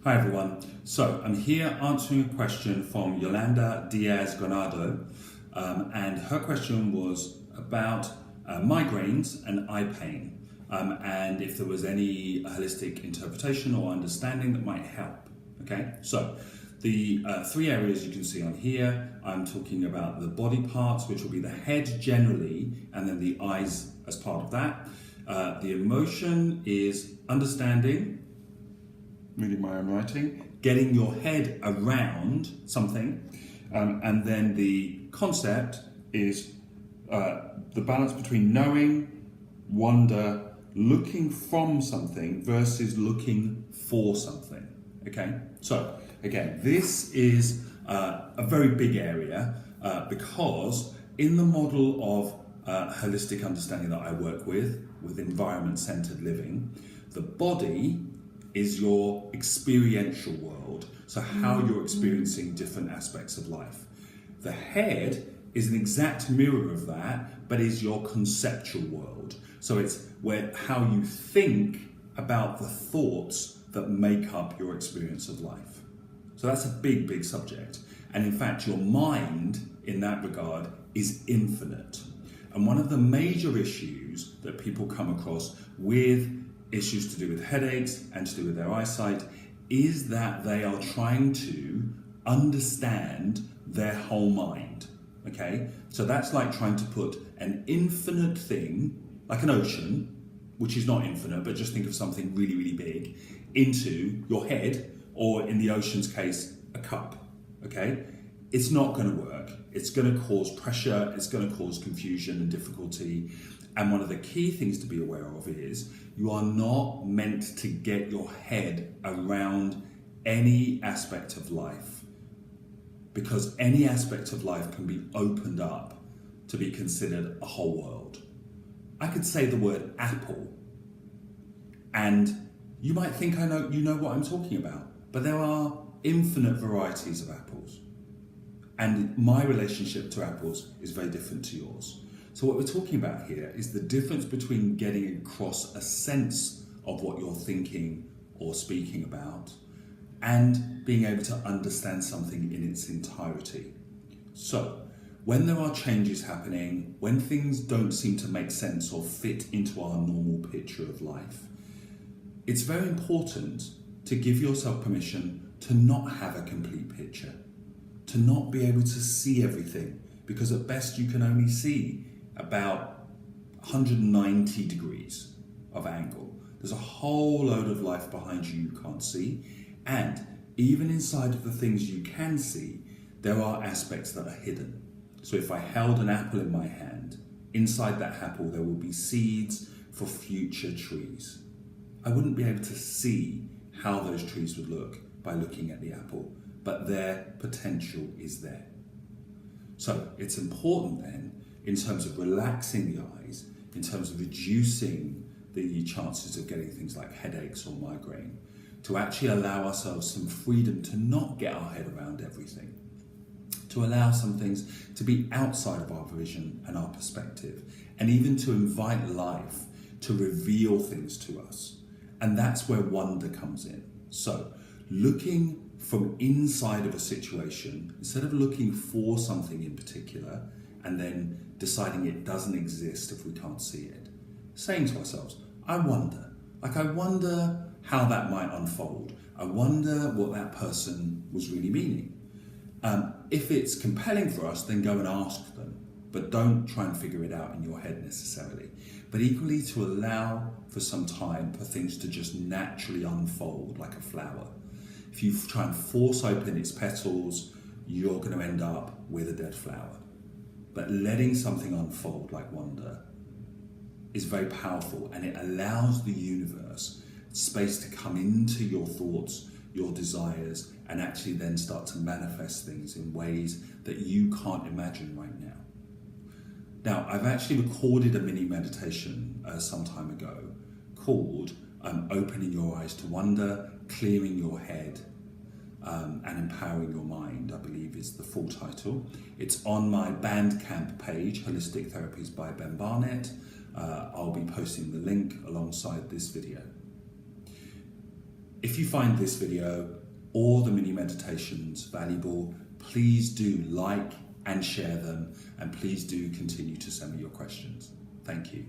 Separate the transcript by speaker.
Speaker 1: Hi everyone. So I'm here answering a question from Yolanda Diaz Granado, and her question was about migraines and eye pain, and if there was any holistic interpretation or understanding that might help. Okay, so the three areas you can see on here, I'm talking about the body parts, which will be the head generally, and then the eyes as part of that. The emotion is understanding, reading my own writing, getting your head around something, and then the concept is the balance between knowing, wonder, looking from something versus looking for something. Okay, so again, this is a very big area because in the model of holistic understanding that I work with environment-centered living, the body is your experiential world, so how you're experiencing different aspects of life. The head is an exact mirror of that, but is your conceptual world. So it's how you think about the thoughts that make up your experience of life. So that's a big, big subject. And in fact, your mind in that regard is infinite. And one of the major issues that people come across with issues to do with headaches and to do with their eyesight is that they are trying to understand their whole mind. Okay, so that's like trying to put an infinite thing, like an ocean, which is not infinite, but just think of something really, really big, into your head, or in the ocean's case, a cup. Okay, it's not going to work. It's going to cause pressure, it's going to cause confusion and difficulty. And one of the key things to be aware of is you are not meant to get your head around any aspect of life, because any aspect of life can be opened up to be considered a whole world. I could say the word apple, and you might think you know what I'm talking about, but there are infinite varieties of apples. And my relationship to apples is very different to yours. So what we're talking about here is the difference between getting across a sense of what you're thinking or speaking about and being able to understand something in its entirety. So when there are changes happening, when things don't seem to make sense or fit into our normal picture of life, it's very important to give yourself permission to not have a complete picture, to not be able to see everything, because at best you can only see about 190 degrees of angle. There's a whole load of life behind you can't see, and even inside of the things you can see, there are aspects that are hidden. So if I held an apple in my hand, inside that apple there will be seeds for future trees. I wouldn't be able to see how those trees would look by looking at the apple, but their potential is there. So it's important then, in terms of relaxing the eyes, in terms of reducing the chances of getting things like headaches or migraine, to actually allow ourselves some freedom to not get our head around everything, to allow some things to be outside of our vision and our perspective, and even to invite life to reveal things to us. And that's where wonder comes in. So looking from inside of a situation, instead of looking for something in particular, and then deciding it doesn't exist if we can't see it. Saying to ourselves, I wonder how that might unfold. I wonder what that person was really meaning. If it's compelling for us, then go and ask them, but don't try and figure it out in your head necessarily. But equally to allow for some time for things to just naturally unfold like a flower. If you try and force open its petals, you're going to end up with a dead flower. But letting something unfold like wonder is very powerful, and it allows the universe space to come into your thoughts, your desires, and actually then start to manifest things in ways that you can't imagine right now. Now, I've actually recorded a mini meditation some time ago called Opening Your Eyes to Wonder, Clearing Your Head, and Empowering Your Mind, I believe is the full title. It's on my Bandcamp page, Holistic Therapies by Ben Barnett. I'll be posting the link alongside this video. If you find this video or the mini meditations valuable, please do like and share them, and please do continue to send me your questions. Thank you.